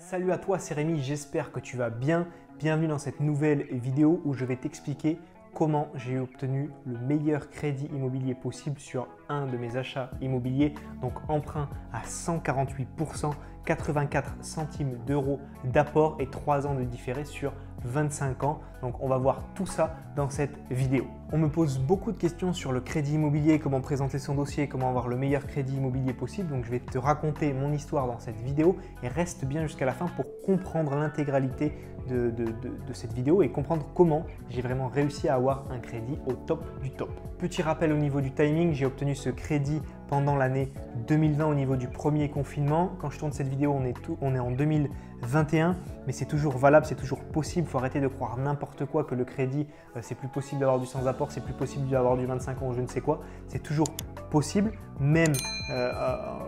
Salut à toi, c'est Rémi, j'espère que tu vas bien. Bienvenue dans cette nouvelle vidéo où je vais t'expliquer comment j'ai obtenu le meilleur crédit immobilier possible sur un de mes achats immobiliers. Donc emprunt à 148%, 84 centimes d'euros d'apport et 3 ans de différé sur 25 ans. Donc on va voir tout ça dans cette vidéo. On me pose beaucoup de questions sur le crédit immobilier, comment présenter son dossier, comment avoir le meilleur crédit immobilier possible. Donc je vais te raconter mon histoire dans cette vidéo et reste bien jusqu'à la fin pour comprendre l'intégralité de cette vidéo et comprendre comment j'ai vraiment réussi à avoir un crédit au top du top. Petit rappel au niveau du timing, j'ai obtenu ce crédit pendant l'année 2020 au niveau du premier confinement. Quand je tourne cette vidéo, on est en 2021, mais c'est toujours valable, c'est toujours possible. Il faut arrêter de croire n'importe quoi que le crédit, c'est plus possible d'avoir du sans apport, c'est plus possible d'avoir du 25 ans ou je ne sais quoi. C'est toujours possible. Même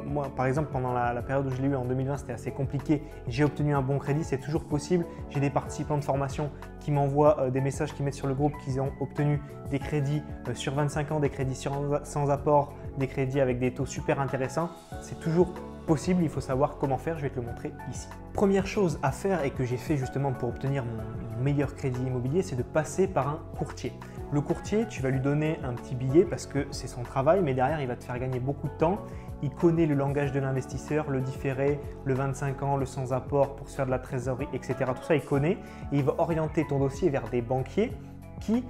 moi, par exemple, pendant la période où je l'ai eu en 2020, c'était assez compliqué. J'ai obtenu un bon crédit, c'est toujours possible. J'ai des participants de formation qui m'envoient des messages, qui mettent sur le groupe qu'ils ont obtenu des crédits sur 25 ans, des crédits sans apport, des crédits avec des taux super intéressants. C'est toujours possible, il faut savoir comment faire, je vais te le montrer ici. Première chose à faire et que j'ai fait justement pour obtenir mon meilleur crédit immobilier, c'est de passer par un courtier. Le courtier, tu vas lui donner un petit billet parce que c'est son travail, mais derrière, il va te faire gagner beaucoup de temps. Il connaît le langage de l'investisseur, le différé, le 25 ans, le sans apport pour se faire de la trésorerie, etc. Tout ça, il connaît et il va orienter ton dossier vers des banquiers qui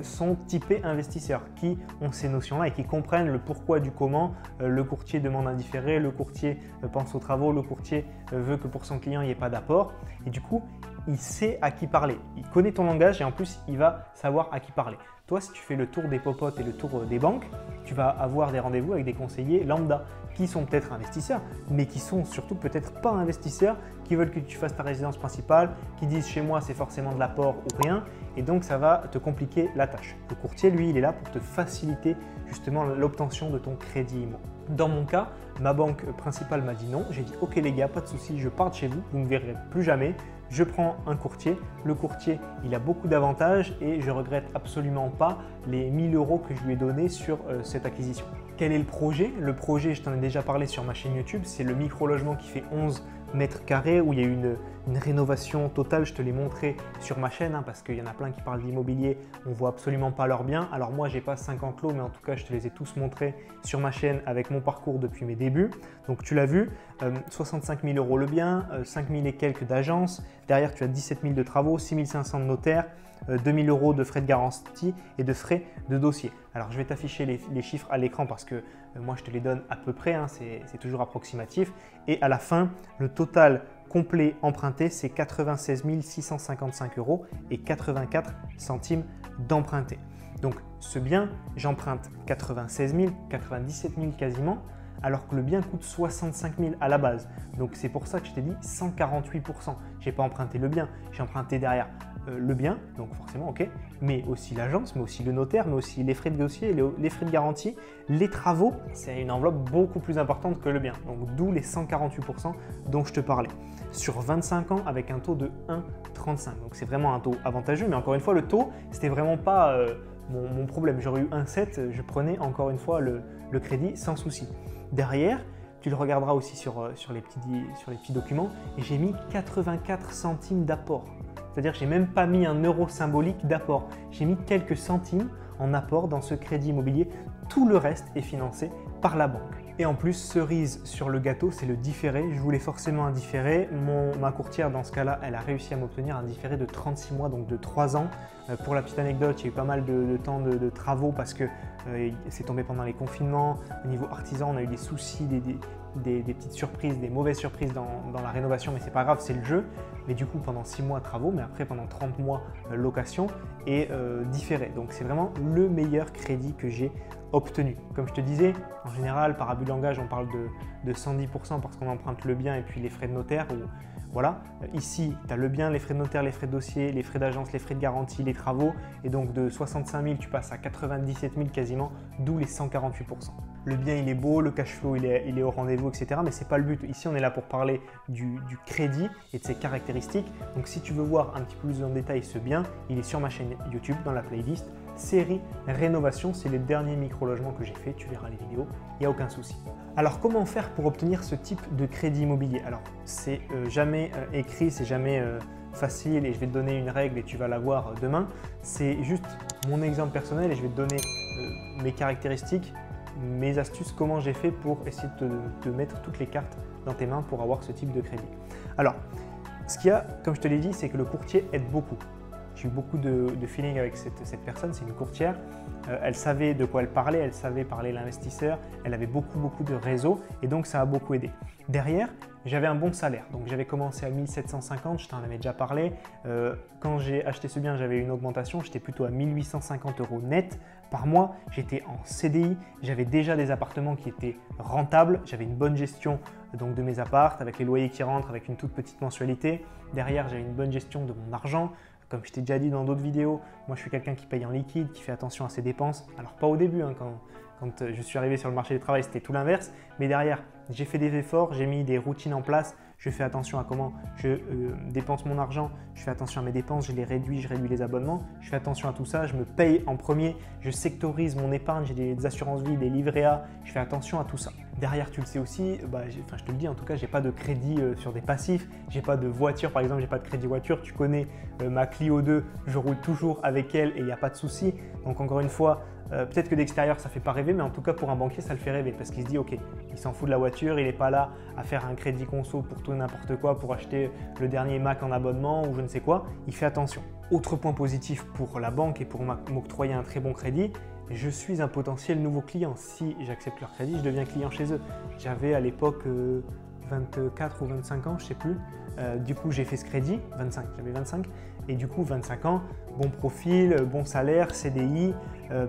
sont typés investisseurs, qui ont ces notions-là et qui comprennent le pourquoi du comment. Le courtier demande un différé, le courtier pense aux travaux, le courtier veut que pour son client, il n'y ait pas d'apport. Et du coup, il sait à qui parler. Il connaît ton langage et en plus, il va savoir à qui parler. Toi, si tu fais le tour des popotes et le tour des banques, tu vas avoir des rendez-vous avec des conseillers lambda qui sont peut-être investisseurs, mais qui sont surtout peut-être pas investisseurs, qui veulent que tu fasses ta résidence principale, qui disent chez moi c'est forcément de l'apport ou rien, et donc ça va te compliquer la tâche. Le courtier, lui, il est là pour te faciliter justement l'obtention de ton crédit immo. Dans mon cas, ma banque principale m'a dit non. J'ai dit ok les gars, pas de souci, je pars de chez vous, vous ne me verrez plus jamais. Je prends un courtier. Le courtier, il a beaucoup d'avantages et je regrette absolument pas les 1000 euros que je lui ai donnés sur cette acquisition. Quel est le projet? Le projet, je t'en ai déjà parlé sur ma chaîne YouTube, c'est le micro-logement qui fait 11 mètres carrés où il y a eu une rénovation totale. Je te l'ai montré sur ma chaîne parce qu'il y en a plein qui parlent d'immobilier, on ne voit absolument pas leurs biens. Alors moi, je n'ai pas 50 lots, mais en tout cas, je te les ai tous montrés sur ma chaîne avec mon parcours depuis mes débuts. Donc tu l'as vu, 65 000 euros le bien, 5 000 et quelques d'agence. Derrière, tu as 17 000 de travaux, 6 500 de notaire, 2 000 euros de frais de garantie et de frais de dossier. Alors, je vais t'afficher les chiffres à l'écran parce que moi, je te les donne à peu près, c'est toujours approximatif. Et à la fin, le total complet emprunté, c'est 96 655 euros et 84 centimes d'emprunté. Donc, ce bien, j'emprunte 96 000, 97 000 quasiment, alors que le bien coûte 65 000 à la base. Donc, c'est pour ça que je t'ai dit 148%. Je n'ai pas emprunté le bien, j'ai emprunté derrière le bien, donc forcément, ok, mais aussi l'agence, mais aussi le notaire, mais aussi les frais de dossier, les frais de garantie, les travaux, c'est une enveloppe beaucoup plus importante que le bien. Donc, d'où les 148% dont je te parlais. Sur 25 ans avec un taux de 1,35. Donc, c'est vraiment un taux avantageux, mais encore une fois, le taux, c'était vraiment pas mon problème. J'aurais eu 1,7, je prenais encore une fois le crédit sans souci. Derrière, tu le regarderas aussi sur les petits documents, et j'ai mis 84 centimes d'apport. C'est-à-dire que je n'ai même pas mis un euro symbolique d'apport. J'ai mis quelques centimes en apport dans ce crédit immobilier. Tout le reste est financé par la banque. Et en plus, cerise sur le gâteau, c'est le différé. Je voulais forcément un différé. Ma courtière, dans ce cas-là, elle a réussi à m'obtenir un différé de 36 mois, donc de 3 ans. Pour la petite anecdote, il y a eu pas mal de temps de travaux parce que c'est tombé pendant les confinements. Au niveau artisan, on a eu des soucis, des petites surprises, des mauvaises surprises dans la rénovation, mais c'est pas grave, c'est le jeu. Mais du coup, pendant 6 mois travaux, mais après pendant 30 mois location et différé. Donc, c'est vraiment le meilleur crédit que j'ai obtenu. Comme je te disais, en général, par abus de langage, on parle de 110% parce qu'on emprunte le bien et puis les frais de notaire. Voilà. Ici, tu as le bien, les frais de notaire, les frais de dossier, les frais d'agence, les frais de garantie, les travaux. Et donc, de 65 000, tu passes à 97 000 quasiment, d'où les 148%. Le bien, il est beau, le cash flow, il est au rendez-vous, etc. Mais ce n'est pas le but. Ici, on est là pour parler du crédit et de ses caractéristiques. Donc, si tu veux voir un petit peu plus en détail ce bien, il est sur ma chaîne YouTube dans la playlist série rénovation. C'est les derniers micro-logements que j'ai fait. Tu verras les vidéos, il n'y a aucun souci. Alors, comment faire pour obtenir ce type de crédit immobilier? Alors, c'est jamais écrit, c'est jamais facile et je vais te donner une règle et tu vas la voir demain. C'est juste mon exemple personnel et je vais te donner mes caractéristiques, mes astuces, comment j'ai fait pour essayer de mettre toutes les cartes dans tes mains pour avoir ce type de crédit. Alors, ce qu'il y a, comme je te l'ai dit, c'est que le courtier aide beaucoup. J'ai eu beaucoup de feeling avec cette personne, c'est une courtière. Elle savait de quoi elle parlait, elle savait parler l'investisseur, elle avait beaucoup de réseau et donc ça a beaucoup aidé. Derrière, j'avais un bon salaire, donc j'avais commencé à 1750, je t'en avais déjà parlé. Quand j'ai acheté ce bien, j'avais une augmentation, j'étais plutôt à 1850 € net par mois. J'étais en CDI, j'avais déjà des appartements qui étaient rentables, j'avais une bonne gestion donc, de mes apparts avec les loyers qui rentrent, avec une toute petite mensualité. Derrière, j'avais une bonne gestion de mon argent. Comme je t'ai déjà dit dans d'autres vidéos, moi je suis quelqu'un qui paye en liquide, qui fait attention à ses dépenses. Alors pas au début, hein, quand je suis arrivé sur le marché du travail, c'était tout l'inverse. Mais derrière, j'ai fait des efforts, j'ai mis des routines en place. Je fais attention à comment je dépense mon argent, je fais attention à mes dépenses, je les réduis, je réduis les abonnements. Je fais attention à tout ça, je me paye en premier, je sectorise mon épargne, j'ai des assurances vie, des livrets A, je fais attention à tout ça. Derrière, tu le sais aussi, je te le dis en tout cas, je n'ai pas de crédit sur des passifs, je n'ai pas de voiture par exemple, je n'ai pas de crédit voiture. Tu connais ma Clio 2, je roule toujours avec elle et il n'y a pas de souci. Donc encore une fois, peut-être que d'extérieur ça ne fait pas rêver, mais en tout cas pour un banquier ça le fait rêver parce qu'il se dit ok, il s'en fout de la voiture, il n'est pas là à faire un crédit conso pour tout et n'importe quoi, pour acheter le dernier Mac en abonnement ou je ne sais quoi, il fait attention. Autre point positif pour la banque et pour m'octroyer un très bon crédit, je suis un potentiel nouveau client. Si j'accepte leur crédit, je deviens client chez eux. J'avais à l'époque 24 ou 25 ans, je ne sais plus. Du coup, j'ai fait ce crédit, 25, j'avais 25. Et du coup, 25 ans, bon profil, bon salaire, CDI,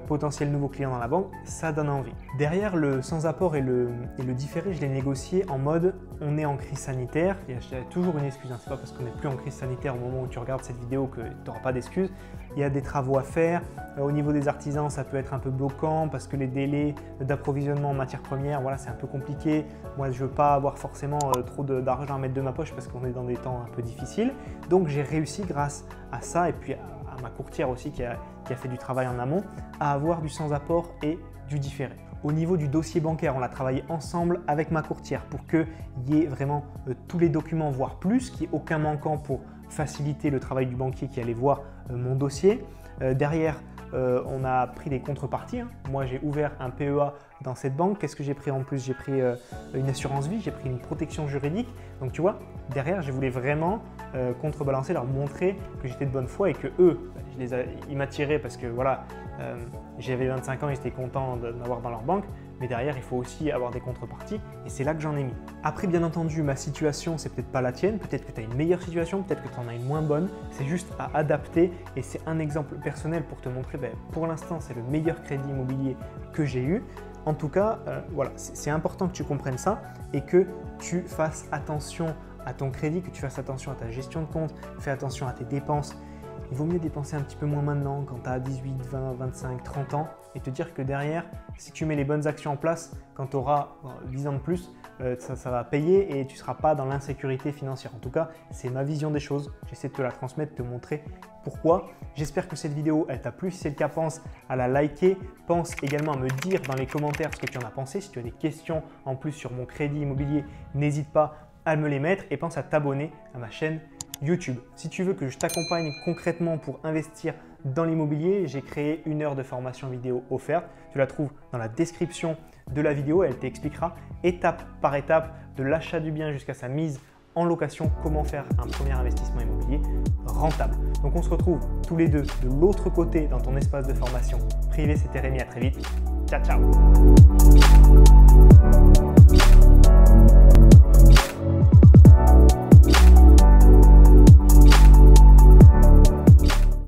potentiel nouveau client dans la banque, ça donne envie. Derrière, le sans-apport et le différé, je l'ai négocié en mode on est en crise sanitaire. Il y a toujours une excuse, hein. C'est pas parce qu'on n'est plus en crise sanitaire au moment où tu regardes cette vidéo que tu n'auras pas d'excuses. Il y a des travaux à faire. Au niveau des artisans, ça peut être un peu bloquant parce que les délais d'approvisionnement en matières premières, voilà, c'est un peu compliqué. Moi, je ne veux pas avoir forcément trop d'argent à mettre de ma poche parce qu'on est dans des temps un peu difficiles. Donc, j'ai réussi grâce à ça et puis à ma courtière aussi qui a fait du travail en amont, à avoir du sans-apport et du différé. Au niveau du dossier bancaire, on l'a travaillé ensemble avec ma courtière pour qu'il y ait vraiment tous les documents, voire plus, qu'il n'y ait aucun manquant pour faciliter le travail du banquier qui allait voir mon dossier. Derrière, on a pris des contreparties. Moi, j'ai ouvert un PEA dans cette banque. Qu'est-ce que j'ai pris en plus? J'ai pris une assurance vie, j'ai pris une protection juridique. Donc, tu vois, derrière, je voulais vraiment contrebalancer, leur montrer que j'étais de bonne foi et que eux, ils m'attiraient parce que voilà, j'avais 25 ans, ils étaient contents de m'avoir dans leur banque. Mais derrière, il faut aussi avoir des contreparties et c'est là que j'en ai mis. Après, bien entendu, ma situation, c'est peut-être pas la tienne. Peut-être que tu as une meilleure situation, peut-être que tu en as une moins bonne. C'est juste à adapter et c'est un exemple personnel pour te montrer, pour l'instant, c'est le meilleur crédit immobilier que j'ai eu. En tout cas, voilà, c'est important que tu comprennes ça et que tu fasses attention à ton crédit, que tu fasses attention à ta gestion de compte, fais attention à tes dépenses. Il vaut mieux dépenser un petit peu moins maintenant quand tu as 18, 20, 25, 30 ans et te dire que derrière, si tu mets les bonnes actions en place, quand tu auras 10 ans de plus, ça va payer et tu ne seras pas dans l'insécurité financière. En tout cas, c'est ma vision des choses. J'essaie de te la transmettre, de te montrer pourquoi. J'espère que cette vidéo, elle t'a plu. Si c'est le cas, pense à la liker. Pense également à me dire dans les commentaires ce que tu en as pensé. Si tu as des questions en plus sur mon crédit immobilier, n'hésite pas à me les mettre et pense à t'abonner à ma chaîne YouTube. Si tu veux que je t'accompagne concrètement pour investir dans l'immobilier, j'ai créé 1 heure de formation vidéo offerte. Tu la trouves dans la description de la vidéo. Elle t'expliquera étape par étape de l'achat du bien jusqu'à sa mise en location, comment faire un premier investissement immobilier rentable. Donc on se retrouve tous les deux de l'autre côté dans ton espace de formation privé. C'était Rémi, à très vite. Ciao, ciao.